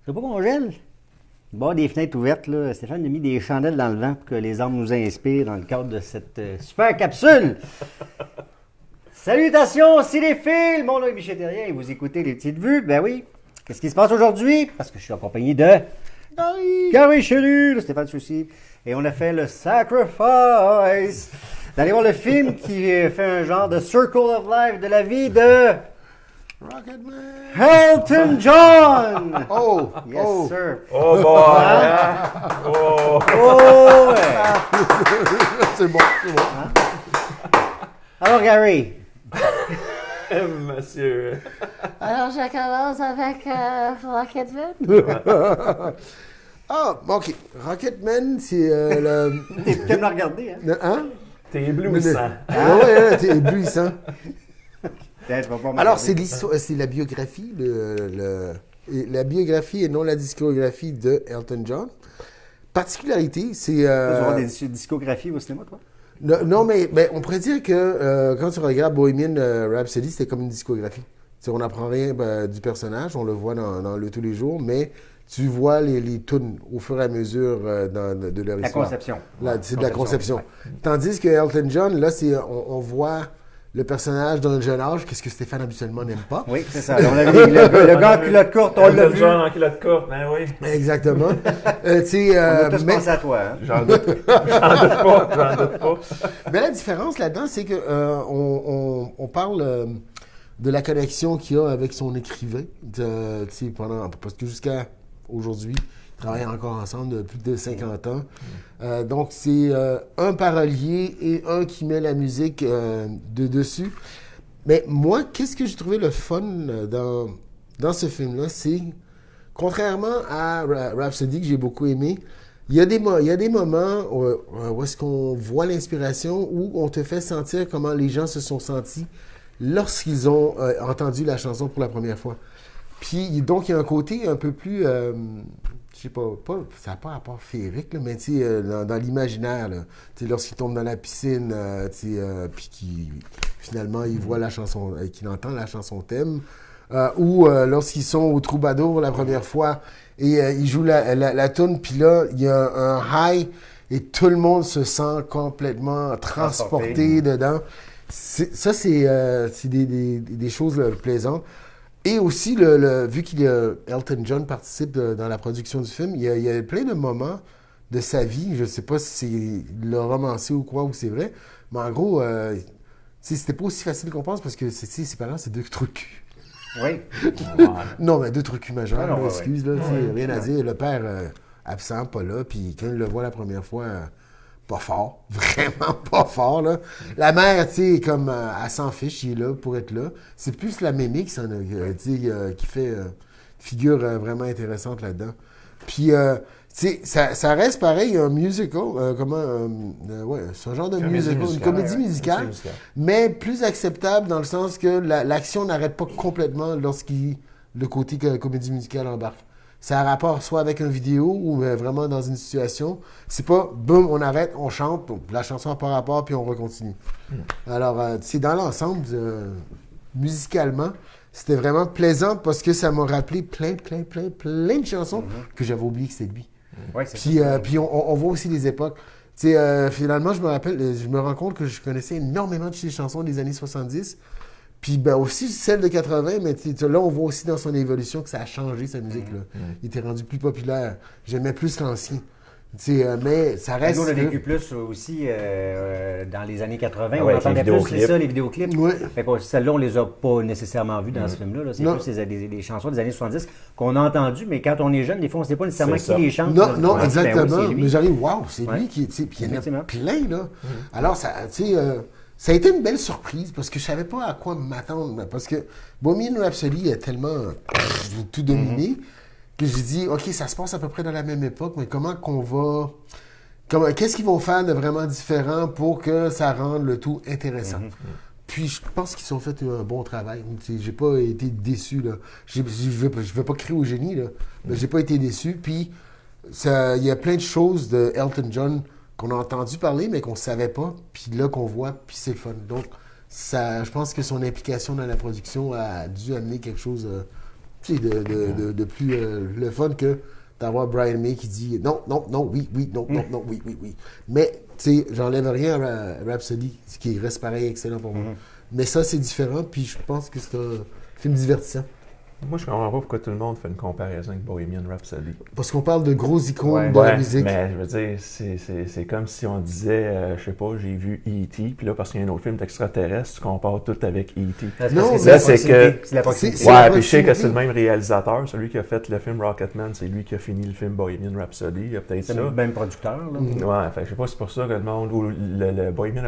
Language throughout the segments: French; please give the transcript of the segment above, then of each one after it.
C'est pas qu'on gèle? Bon, des fenêtres ouvertes, là. Stéphane a mis des chandelles dans le vent pour que les arbres nous inspirent dans le cadre de cette super capsule. Salutations, cinéphiles! Mon nom est Michel Terrien et vous écoutez Les Petites Vues. Ben oui. Qu'est-ce qui se passe aujourd'hui? Parce que je suis accompagné de Gary Chenu, de Stéphane Soucy. Et on a fait le Sacrifice d'aller voir le film qui fait un genre de Circle of Life de la vie de Rocketman! Elton John! Oh! Yes, oh. sir! Oh boy! Oh! Oh, ouais. C'est bon, c'est bon. Alors, Gary, Monsieur. Alors, je commence avec Rocketman. Ah, OK. Rocketman, c'est le... t'aimes le regarder, hein? Hein? T'es éblouissant. Ah ouais, t'es éblouissant. Tiens, je vais pas me Alors, regarder. c'est l'histoire, c'est la biographie, la biographie et non la discographie de Elton John. Particularité, c'est... Tu vas voir des discographies au cinéma, toi? Non, mais on pourrait dire que quand tu regardes Bohemian Rhapsody, c'était comme une discographie. T'sais, on n'apprend rien du personnage, on le voit dans le tous les jours, mais tu vois les tunes au fur et à mesure de leur La histoire. conception. C'est de la conception. Ouais. Tandis que Elton John, là, on voit le personnage d'un jeune âge, qu'est-ce que Stéphane habituellement n'aime pas. Oui, c'est ça. On a vu le gars en culotte courte, on l'a vu. John en culotte courte, ben oui. Exactement. On a tous pensé à toi, hein? J'en doute pas. Mais la différence là-dedans, c'est que on parle de la connexion qu'il a avec son écrivain, parce que jusqu'à aujourd'hui, ils travaillent encore ensemble depuis plus de 50 ans. Donc, c'est un parolier et un qui met la musique de dessus. Mais moi, qu'est-ce que j'ai trouvé le fun dans ce film-là, c'est, contrairement à Rhapsody, que j'ai beaucoup aimé, il y a des moments où est-ce qu'on voit l'inspiration, où on te fait sentir comment les gens se sont sentis lorsqu'ils ont entendu la chanson pour la première fois. Puis, donc, il y a un côté un peu plus, je sais pas, ça n'a pas rapport féerique, là, mais tu sais, dans l'imaginaire, là, tu sais, lorsqu'il tombe dans la piscine, puis finalement, il voit la chanson, qu'il entend la chanson thème, ou lorsqu'ils sont au Troubadour la première fois, et ils jouent la toune, puis là, il y a un high, et tout le monde se sent complètement transporté dedans. Ça, c'est des choses plaisantes. Et aussi, vu Elton John participe dans la production du film, il y a plein de moments de sa vie, je ne sais pas si c'est le romancé ou quoi, ou c'est vrai, mais en gros, c'était pas aussi facile qu'on pense parce que ses parents, c'est deux trous de cul. Oui. Non, mais deux trous de cul majeurs, Ah non, ouais, excuse, là, rien à dire. Le père absent, pas là, puis quand il le voit la première fois... pas fort, vraiment pas fort, là. La mère, tu sais, comme, elle s'en fiche, il est là pour être là. C'est plus la mémé qui fait figure vraiment intéressante là-dedans. Puis, tu sais, ça reste pareil, un musical, c'est un genre de musical, une comédie musicale, mais plus acceptable dans le sens que l'action n'arrête pas complètement le côté comédie musicale embarque. Ça a rapport soit avec une vidéo ou vraiment dans une situation. C'est pas, boum, on arrête, on chante, la chanson n'a pas rapport, puis on recontinue. Alors, c'est dans l'ensemble, musicalement, c'était vraiment plaisant parce que ça m'a rappelé plein de chansons que j'avais oublié que c'était lui. Oui, c'est Puis on voit aussi les époques. Tu sais, finalement, je me rends compte que je connaissais énormément de ces chansons des années 70. Puis aussi celle de 80, mais là, on voit aussi dans son évolution que ça a changé, sa musique. Là. Il était rendu plus populaire. J'aimais plus l'ancien. Mais ça reste... Nous, on a vécu plus aussi dans les années 80. Ah On ouais, entendait les plus, vidéoclips. c'est ça, les vidéoclips. Ouais. Fait que celles-là, on les a pas nécessairement vues dans ce film-là. Là. C'est Non. plus des chansons des années 70 qu'on a entendues, mais quand on est jeune, des fois, on ne sait pas nécessairement C'est qui ça. les chante. Non, Là, non, ben oui, exactement. c'est lui. Mais j'arrive, waouh, c'est Ouais. lui qui... Puis il y en a Effectivement. plein, là. Alors, ça a été une belle surprise parce que je savais pas à quoi m'attendre. Parce que Bohemian Rhapsody a tellement tout dominé que j'ai dit, OK, ça se passe à peu près dans la même époque, mais qu'est-ce qu'ils vont faire de vraiment différent pour que ça rende le tout intéressant? Puis je pense qu'ils ont fait un bon travail. J'ai pas été déçu, là. Je vais pas crier au génie, là. Mais j'ai pas été déçu. Puis il y a plein de choses de Elton John qu'on a entendu parler, mais qu'on savait pas. Puis là, qu'on voit, puis c'est le fun. Donc, je pense que son implication dans la production a dû amener quelque chose tu sais, de plus le fun que d'avoir Brian May qui dit non, non, non, oui, oui, non, non, non, oui, oui, oui. Mais, tu sais, j'enlève rien à Rhapsody, ce qui reste pareil excellent pour moi. Mais ça, c'est différent, puis je pense que c'est un film divertissant. Moi, je comprends pas pourquoi tout le monde fait une comparaison avec Bohemian Rhapsody. Parce qu'on parle de gros icônes Ouais. de la Ouais, musique. mais je veux dire, c'est comme si on disait, je sais pas, j'ai vu E.T., puis là, parce qu'il y a un autre film d'extraterrestre, tu compares tout avec E.T. Parce Non, que mais c'est la c'est proximité. que- C'est la proximité. c'est la Ouais, puis je sais que proximité. c'est le même réalisateur, celui qui a fait le film Rocketman, c'est lui qui a fini le film Bohemian Rhapsody, il y a peut-être C'est ça. le même producteur. Là. Ouais, fait que je sais pas, c'est pour ça que le monde, ou le Bohemian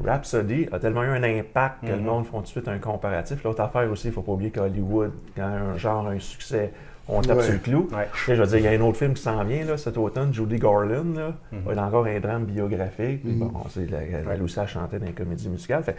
Rhapsody a tellement eu un impact que le monde font tout de suite un comparatif. L'autre affaire aussi, il faut pas oublier qu'Hollywood, quand un succès, on tape Ouais. sur le clou. Ouais. Tu sais, je veux dire, il y a un autre film qui s'en vient là, cet automne, Judy Garland, là. Il y a encore un drame biographique. Puis bon, c'est elle aussi, elle chantait dans les comédies musicales. Fait,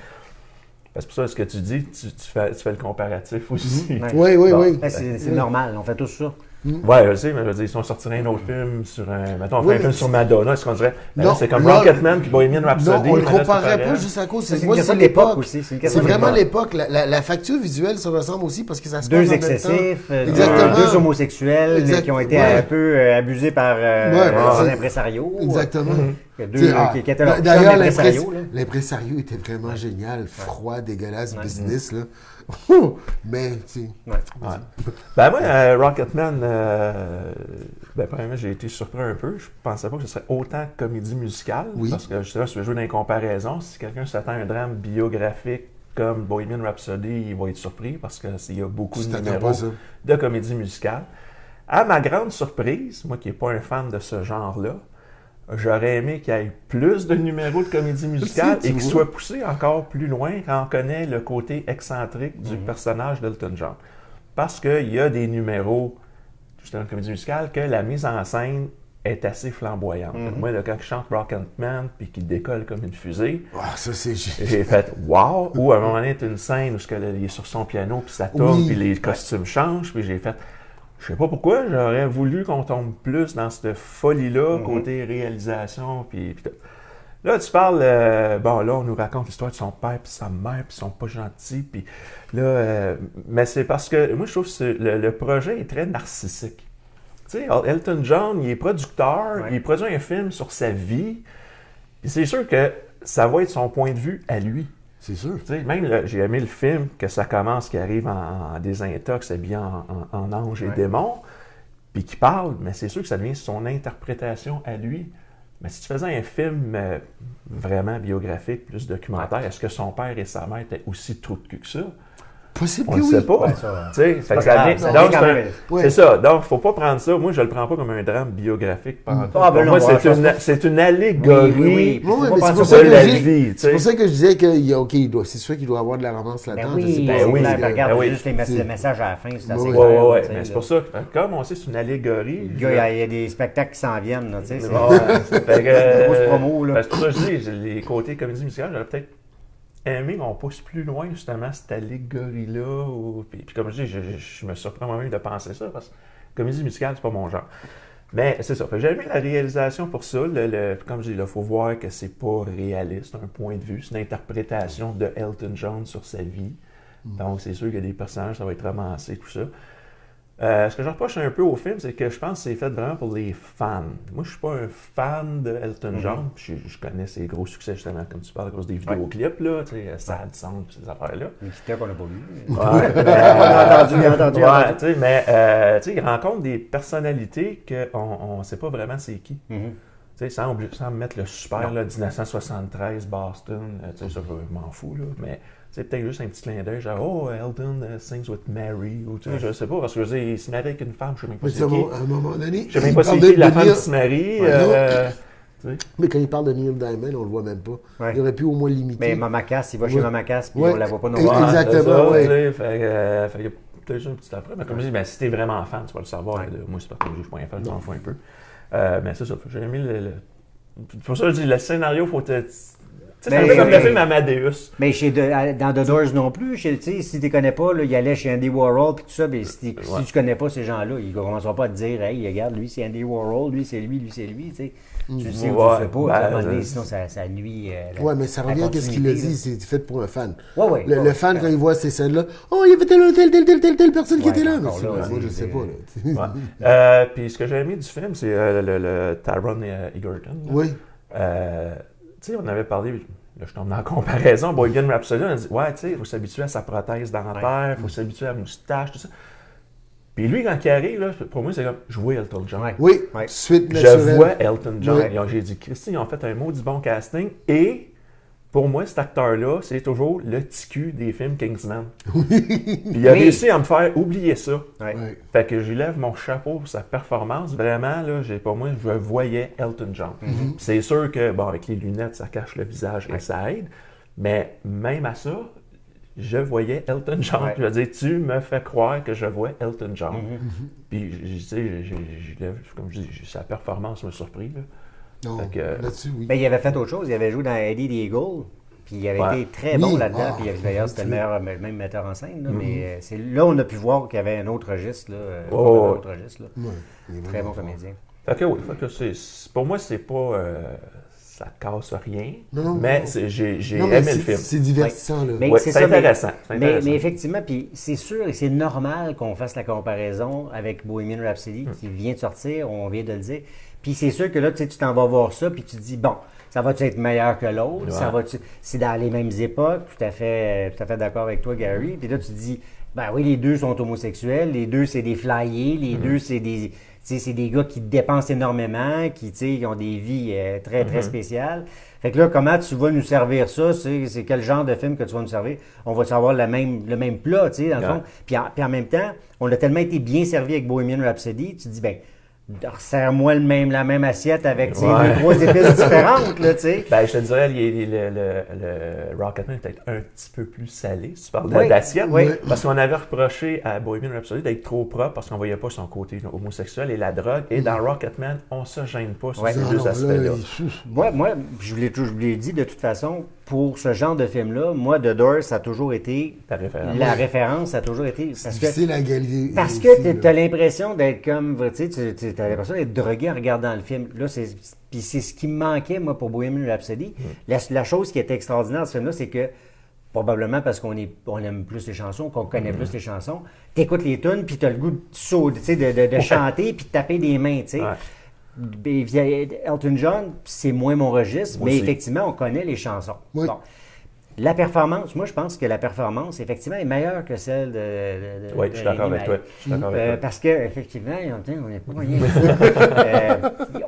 c'est pour ça, ce que tu dis, tu fais le comparatif aussi. Ouais. Oui, oui, Bon. oui. Ben, c'est normal, on fait tous ça. Ouais, je sais, mais je veux dire, si on sortirait un autre film sur un. Mettons, on ferait Oui, un film mais sur Madonna, est-ce qu'on dirait. Ben là, Non, c'est comme là, Rocketman puis Bohemian Rhapsody. Non, on le mais là, c'est comparerait pas pareil. juste à cause. C'est une Moi, question c'est de l'époque l'époque aussi. C'est une C'est question de vraiment l'époque. l'époque. La facture visuelle se ressemble aussi parce que ça se Deux passe en même temps. excessifs, Exactement. deux homosexuels Exact. qui ont été Ouais. un peu abusés par Ouais, des impresarios. Exactement. Deux Tu sais, qui étaient leurs D'ailleurs, chums impresarios, là. l'impresario était vraiment génial, froid, dégueulasse, business. Là. Mais, tu sais, Ouais. Ouais. Ben moi, Rocketman, ben premièrement, j'ai été surpris un peu. Je pensais pas que ce serait autant comédie musicale. Oui. Parce que justement, si tu veux jouer dans les comparaisons, si quelqu'un s'attend à un drame biographique comme Bohemian Rhapsody, il va être surpris parce qu'il y a beaucoup tu de t'attends numéros pas ça. de comédie musicale. À ma grande surprise, moi qui n'ai pas un fan de ce genre-là, j'aurais aimé qu'il y ait plus de numéros de comédie musicale Tu et qu'il vois. soit poussé encore plus loin quand on connaît le côté excentrique du personnage d'Elton John. Parce qu'il y a des numéros, justement, de comédie musicale, que la mise en scène est assez flamboyante. Moi, là, quand je chante Rocketman puis qu'il décolle comme une fusée, Ah, ça, c'est j'ai fait wow! Ou à un moment donné, il y a une scène où il est sur son piano puis ça tourne Oui. puis les costumes changent puis j'ai fait je sais pas pourquoi, j'aurais voulu qu'on tombe plus dans cette folie-là, côté réalisation puis tout. Là, tu parles, bon là, on nous raconte l'histoire de son père puis sa mère puis ils sont pas gentils puis là, mais c'est parce que moi je trouve que le projet est très narcissique. Tu sais, Elton John, il est producteur, il produit un film sur sa vie. Puis c'est sûr que ça va être son point de vue à lui. C'est sûr. Tu sais, même là, j'ai aimé le film, que ça commence, qu'il arrive en désintox, habillé en ange et démon, puis qu'il parle, mais c'est sûr que ça devient son interprétation à lui. Mais si tu faisais un film vraiment biographique, plus documentaire, est-ce que son père et sa mère étaient aussi trous de cul que ça? Possible On que ne oui. sait pas. Ouais, ça, Tu sais, fait que pas ça grave, vient- ça donc, vient quand même. Ouais. c'est ça. Donc, faut pas prendre ça. Moi, je le prends pas comme un drame biographique. Pour Ah, ben non, moi, ouais, c'est une allégorie Oui, oui, oui. Oui, Faut mais pas c'est prendre pour ça ça de que la je dis- vie. Tu c'est sais. pour ça que je disais que c'est sûr qu'il doit avoir de la romance là-dedans. Ben je sais oui, pas. ben oui. oui. Regarde Ben oui. juste le message à la fin, c'est assez Oui, clair. Ouais. tu sais, Mais c'est là. pour ça que, comme on sait, c'est une allégorie. Le gars, il y a des spectacles qui s'en viennent, là, tu sais. c'est- Ouais. Fait que, Grosse promo, là. C'est pour ça que je dis, les côtés comédie musicale, j'aurais peut-être aimé qu'on pousse plus loin, justement, cette allégorie-là. Puis comme je dis, je me surprends moi-même de penser ça, parce que comédie musicale, c'est pas mon genre. Mais c'est ça. Fait que j'ai aimé la réalisation pour ça. Comme je dis, il faut voir que c'est pas réaliste, un point de vue. C'est une interprétation de Elton John sur sa vie. Donc, c'est sûr qu'il y a des personnages, ça va être romancé, tout ça. Ce que je reproche un peu au film, c'est que je pense que c'est fait vraiment pour les fans. Moi, je suis pas un fan de Elton John. Je connais ses gros succès, justement, comme tu parles, à cause des vidéoclips, là, tu sais, Sad Song, ces affaires-là. Mais qui qu'on n'a pas vu. Ouais, Bien entendu. ouais, tu sais, mais tu sais, il rencontre des personnalités qu'on ne sait pas vraiment c'est qui. Tu sais, sans mettre le super, là, 1973, Boston, tu sais, ça, je m'en fous, là, mais c'est peut-être juste un petit clin d'œil, genre, oh, Elton sings with Mary, ou tu sais, je sais pas, parce que je veux dire, il se marie avec une femme, je sais même pas Mais c'est qui. à un moment donné, Je sais même il pas parle c'est qui, de la femme Neil- qui se marie. Mais quand il parle de Neil Diamond, on le voit même pas. Ouais. Il aurait pu au moins limiter. Mais Mama Cass, il va chez Ouais. Mama Cass, puis Ouais. on la voit pas non Et- plus. Exactement, c'est ça, ouais. tu sais, fait qu'il y a peut-être un petit après, mais comme je dis, ben, si t'es vraiment fan, tu vas le savoir. Ouais. Là. Moi, c'est pas que je suis pas un fan, je m'en fous un peu. Mais c'est ça, j'ai aimé le... Pour ça, je dis, le scénario, faut être C'est un peu comme le film Amadeus. Mais dans The Doors non plus, si tu ne connais pas, là, il allait chez Andy Warhol et tout ça, mais si tu connais pas ces gens-là, ils ne commenceront pas à te dire, hey, regarde, lui c'est Andy Warhol, lui c'est lui c'est lui. Tu sais ou tu le sais pas, à un moment donné, sinon ça nuit. Ouais, mais ça revient à ce qu'il a dit, c'est fait pour un fan. Ouais, le fan, quand il voit ces scènes-là, oh, il y avait telle personne qui était là. Mais moi, je sais pas. Puis ce que j'ai aimé du film, c'est le Taron Egerton. Oui. Tu sais, on avait parlé, là, je tombe dans la comparaison, Bohemian Rhapsody, on a dit, ouais, tu sais, il faut s'habituer à sa prothèse dentaire, il faut s'habituer à la moustache, tout ça. Puis lui, quand il arrive, là, pour moi, c'est comme, je vois Elton John. Oui, suite naturelle. Je vois Elton John. J'ai dit, Christy, ils ont fait un maudit bon casting, et pour moi, cet acteur-là, c'est toujours le TQ des films Kingsman. Puis il a réussi à me faire oublier ça. Fait que je lui lève mon chapeau pour sa performance. Vraiment, là, pour moi, je voyais Elton John. C'est sûr que, bon, avec les lunettes, ça cache le visage et ça aide. Mais même à ça, je voyais Elton John. Je veux dire, tu me fais croire que je vois Elton John. Puis, tu sais, comme je dis, sa performance m'a surpris, là. Non, là-dessus, oui. Ben, il avait fait autre chose. Il avait joué dans Eddie the Eagle. Puis il avait été très bon là-dedans. Puis d'ailleurs, c'était le meilleur même metteur en scène. Là, mais là, on a pu voir qu'il y avait un autre registre. Très bon comédien. Fait que oui, pour moi, c'est pas... ça casse rien. Mais j'ai aimé le film. C'est divertissant. Là. Mais c'est intéressant. Mais effectivement, puis c'est sûr et c'est normal qu'on fasse la comparaison avec Bohemian Rhapsody qui vient de sortir, on vient de le dire. Puis c'est sûr que là, tu t'en vas voir ça, puis tu te dis, bon, ça va-tu être meilleur que l'autre? C'est dans les mêmes époques, tout à fait d'accord avec toi, Gary. Puis là, tu te dis, ben oui, les deux sont homosexuels, les deux, c'est des flyés, les deux, c'est des gars qui dépensent énormément, qui ont des vies très, très spéciales. Fait que là, comment tu vas nous servir ça? C'est quel genre de film que tu vas nous servir? On va avoir le même plat, tu sais, dans le fond. Puis en même temps, on a tellement été bien servi avec Bohemian Rhapsody, tu te dis, ben, resserre-moi la même assiette avec 2-3 épices différentes, là, tu sais. Ben, je te dirais, le Rocketman est peut-être un petit peu plus salé, si tu parles d'assiette. Parce qu'on avait reproché à Bohemian Rhapsody d'être trop propre parce qu'on voyait pas son côté homosexuel et la drogue. Et dans Rocketman, on se gêne pas sur ces deux aspects-là. Moi, je vous l'ai dit de toute façon, pour ce genre de film-là, moi, The Doors, ça a toujours été... La référence, ça a toujours été... Parce que tu as l'impression d'être comme... Tu as l'impression d'être drogué en regardant le film. Là, puis c'est ce qui me manquait, moi, pour Bohemian Rhapsody. La chose qui était extraordinaire de ce film-là, c'est que, probablement parce qu'on aime plus les chansons, qu'on connaît plus les chansons, tu écoutes les tunes, puis tu as le goût de chanter, puis de taper des mains, tu sais. Elton John, c'est moins mon registre, mais effectivement, on connaît les chansons. Bon. La performance, moi, je pense que la performance, effectivement, est meilleure que celle de oui, je suis d'accord avec toi. Parce qu'effectivement, on n'est pas rien.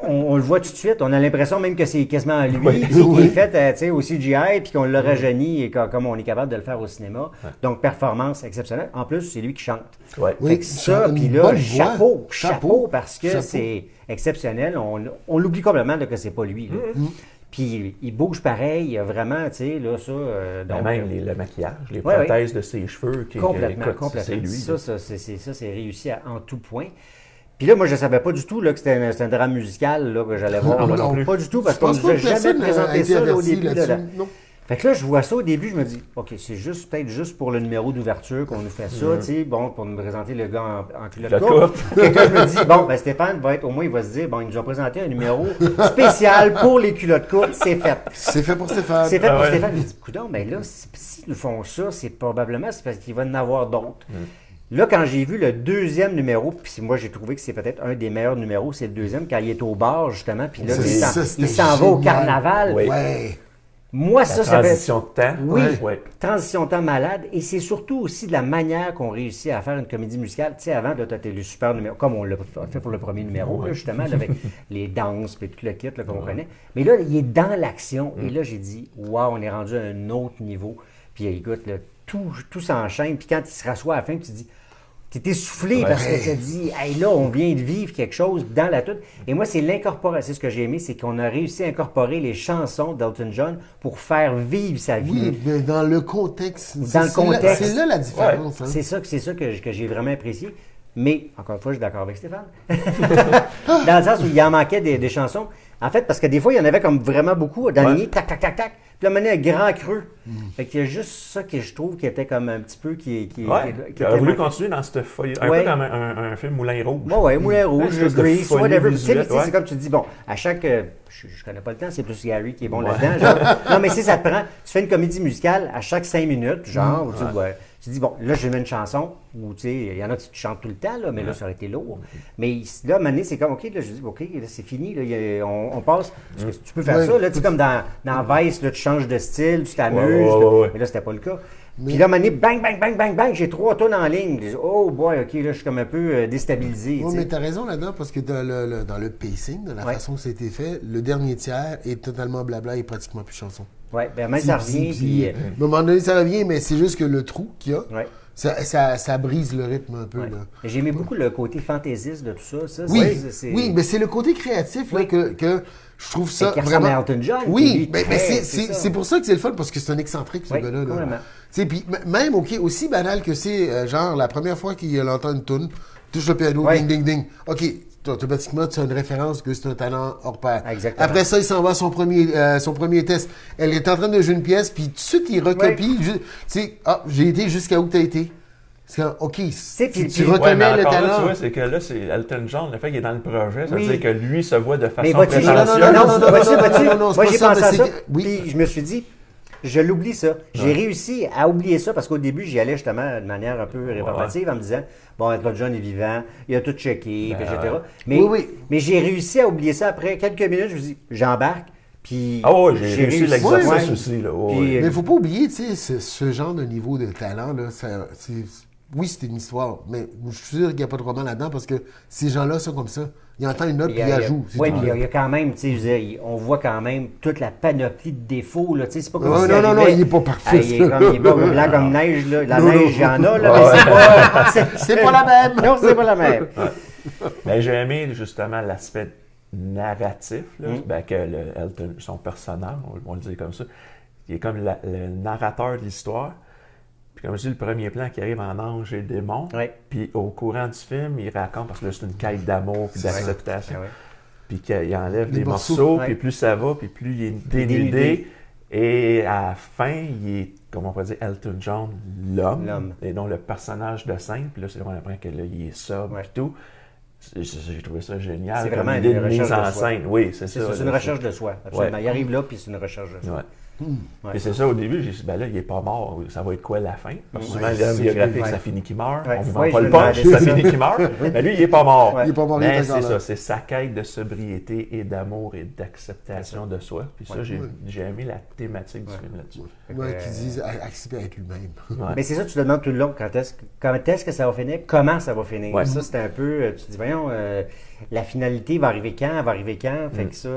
On le voit tout de suite. On a l'impression même que c'est quasiment lui qui est fait au CGI puis qu'on l'a rajeuni et comme on est capable de le faire au cinéma. Donc, performance exceptionnelle. En plus, c'est lui qui chante. Fait que ça, puis là, chapeau, parce que c'est exceptionnel. On l'oublie complètement que c'est pas lui. Puis il bouge pareil, il y a vraiment, tu sais, là, ça... donc, même le maquillage, les prothèses de ses cheveux, complètement. C'est lui. Ça, c'est réussi en tout point. Puis là, moi, je ne savais pas du tout là, que c'était un drame musical là, que j'allais voir. Non, pas du tout, parce qu'on ne nous a jamais présenté ça là, au début. Fait que là, je vois ça au début, je me dis, OK, c'est peut-être juste pour le numéro d'ouverture qu'on nous fait ça, tu sais, bon, pour nous présenter le gars en culotte courte. Et là, je me dis, bon, ben Stéphane au moins, il va se dire, bon, il nous a présenté un numéro spécial pour les culottes courtes, c'est fait. C'est fait pour Stéphane. C'est fait pour Stéphane. Je me dis, coudonc, ben là, s'ils nous font ça, c'est parce qu'il va en avoir d'autres. Là, quand j'ai vu le deuxième numéro, puis moi, j'ai trouvé que c'est peut-être un des meilleurs numéros, c'est le deuxième, quand il est au bar, justement, puis là, il s'en va au carnaval. Moi, ça transition de temps. Oui, transition de temps malade. Et c'est surtout aussi de la manière qu'on réussit à faire une comédie musicale. Tu sais, avant, tu as le super numéro, comme on l'a fait pour le premier numéro, là, justement, là, avec les danses et tout le kit qu'on connaît. Mais là, il est dans l'action. Et là, j'ai dit, waouh, on est rendu à un autre niveau. Puis écoute, là, tout s'enchaîne. Puis quand il se rassoit à la fin, tu te dis, tu es essoufflé parce que tu te dis, hey, là, on vient de vivre quelque chose dans la toute. Et moi, c'est l'incorporation. C'est ce que j'ai aimé, c'est qu'on a réussi à incorporer les chansons d'Elton John pour faire vivre sa vie. Oui, mais dans le contexte. Dans le contexte. C'est là la différence. Ouais. Hein. C'est ça que j'ai vraiment apprécié. Mais, encore une fois, je suis d'accord avec Stéphane. Dans le sens où il en manquait des chansons. En fait, parce que des fois, il y en avait comme vraiment beaucoup dans le tac, tac, tac, tac. Puis là, à un moment donné, un grand creux. Fait qu'il y a juste ça que je trouve qui était comme un petit peu... qui Ouais, qui il a était voulu manqué. continuer dans cette folie. Un Ouais. peu comme un film Moulin Rouge. Ouais, Moulin Rouge, espèce de Grease, folie whatever. Tu sais, visuelle, ouais. c'est comme tu dis, bon, à chaque... je connais pas le temps, c'est plus Gary qui est bon Ouais. là-dedans. Genre. Non, mais si ça te prend... Tu fais une comédie musicale à chaque 5 minutes, genre, où tu dis, bon, là, je mets une chanson, ou tu sais, il y en a qui chantent tout le temps, là, mais là, ça aurait été lourd. Mais là, à un moment donné, c'est comme, OK, là, je dis, OK, là, c'est fini, là, on passe. Parce que tu peux faire Ouais. ça, là, tu sais, comme dans Vice, là, tu changes de style, tu t'amuses. Ouais. Mais là, c'était pas le cas. Puis là, à un moment donné, bang, bang, bang, bang, bang, j'ai 3 tonnes en ligne. Je dis, oh boy, OK, là, je suis comme un peu déstabilisé. Oui, tu sais. mais tu as raison là-dedans parce que dans le pacing, de la Ouais. façon que ça a été fait, le dernier tiers est totalement blabla et pratiquement plus chanson. Ouais, ben, même ça revient, puis. à un moment donné, ça revient, mais c'est juste que le trou qu'il y a, Ouais. ça brise le rythme un peu. Ouais. Là. Mais j'ai aimé beaucoup le côté fantaisiste de tout ça. Ça, Oui, c'est- oui, mais c'est le côté créatif là, Oui. que je trouve ça Et qui ressemble vraiment. à Elton John, qui, Oui, lui, mais très- c'est ça. pour ça que c'est le fun parce que c'est un excentrique ce Oui, gars-là. Là. complètement. Tu sais, puis même ok, aussi banal que c'est, genre la première fois qu'il entend une tune, touche le piano, Ouais. ding ding ding. Ok, automatiquement tu as une référence que c'est un talent hors pair. Exactement. Après ça, il s'en va à son premier test. Elle est en train de jouer une pièce, puis tout de suite il recopie. Tu sais, j'ai été jusqu'à où tu as été. C'est comme, ok, puis- tu puis- reconnais mais le encore là, talent. tu vois, c'est que là, c'est Elton John, le fait qu'il est dans le projet, ça Oui. veut dire que lui se voit de façon Mais vois-tu, prétentieuse. vois-tu, non, moi c'est j'ai pas ça, pensé mais à ça, c'est que- oui. puis je me suis dit, je l'oublie ça. J'ai réussi à oublier ça parce qu'au début, j'y allais justement de manière un peu rébarbative en me disant, bon, Elton John est vivant, il a tout checké, puis etc. Mais, Oui. mais j'ai réussi à oublier ça après quelques minutes, je me dis, j'embarque, puis Ah ouais, j'ai réussi l'exercice Ouais. aussi. Là. Ouais, Puis, ouais. Mais il faut pas oublier, tu sais, ce genre de niveau de talent, là, oui, c'est une histoire, mais je suis sûr qu'il n'y a pas de roman là-dedans parce que ces gens-là sont comme ça. Ils entendent une note puis ils la jouent. c'est Oui, tout. puis il y a quand même, tu sais, je veux dire, on voit quand même toute la panoplie de défauts, là, tu sais, c'est pas comme Ouais, si non, arrivait- il est pas parfait, Ah, il est comme, il est pas blanc comme neige, là. La Non, neige, non. il y en a, là, mais c'est pas... C'est pas la même! Non, c'est pas la même. Ben, j'ai aimé justement l'aspect narratif, là, ben, que Elton, son personnage, on va le dire comme ça, qui est comme le narrateur de l'histoire. Puis comme je dis, le premier plan qui arrive en ange et démon. Ouais. Puis au courant du film, il raconte, parce que là, c'est une quête d'amour puis d'acceptation. Ah ouais. Puis qu'il enlève Des des morceaux. morceaux, Ouais. puis plus ça va, puis plus il est dénudé. dénudé. Et à la fin, il est, comment on pourrait dire, Elton John, L'homme. l'homme. Et non le personnage de scène. Puis là, c'est vraiment après que là, il est sobre Ouais. et tout. J'ai trouvé ça génial. C'est comme vraiment idée une de mise recherche en de soi. scène. Oui, c'est C'est ça. ça, c'est une là, recherche de soi, absolument. Ouais. Il arrive là, puis c'est une recherche de soi. Ouais. Ouais. Et c'est ça, au début, j'ai dit, ben là, il est pas mort. Ça va être quoi la fin? Parce que souvent, Ouais, les hommes c'est biographiques, ouais. ça finit qu'il meurt. Ouais. On vous Ouais, vend pas je le me punch, demandais ça ça. finit qu'il meurt. Mais lui, il est pas mort. Ouais. Il est pas mort, il est Mais encore c'est là. ça, c'est sa quête de sobriété et d'amour et d'acceptation de soi. Puis ça, j'ai aimé la thématique du film là-dessus. Ouais, qui disent accepter à être lui-même. Ouais. Mais c'est ça, tu te demandes tout le long, quand est-ce que ça va finir, comment ça va finir. Ouais. Ça, c'était un peu, tu te dis, voyons, la finalité va arriver quand, elle va arriver quand, fait que ça,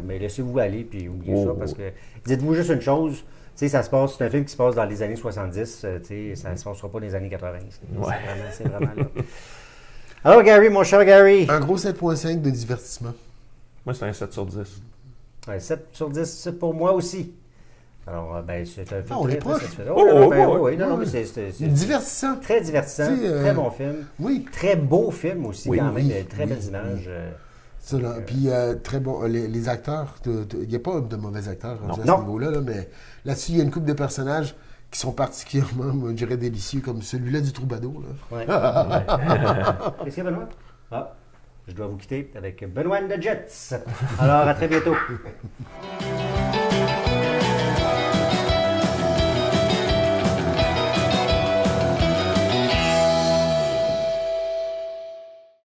mais laissez-vous aller, puis oubliez ça, parce que, dites-vous juste une chose, tu sais, ça se passe, c'est un film qui se passe dans les années 70, tu sais, ça ne se passera pas dans les années 80. C'est vraiment là. Alors, Gary, mon cher Gary. Un gros 7.5 de divertissement. Moi, c'est un 7 sur 10. Ouais, 7 sur 10, c'est pour moi aussi. Alors, ben, c'est un film Ah, on est proche. satisfaisant. Oh, non, oh, ben, oh, oui, non, ouais. mais c'est Divertissant. très divertissant, Tu sais, très bon film. Oui. Très beau film aussi, Oui, quand même. oui, Très oui, belles images. Ça, là. Puis, très bon. Les acteurs, il n'y a pas de mauvais acteurs rendus à Non. ce niveau-là, là, mais là-dessus, il y a une couple de personnages qui sont particulièrement, moi, je dirais, délicieux, comme celui-là du troubadour. Là. Ouais. Qu'est-ce qu'il y a, Benoît? Ah, je dois vous quitter avec Benoît and the Jets. Alors, à très bientôt.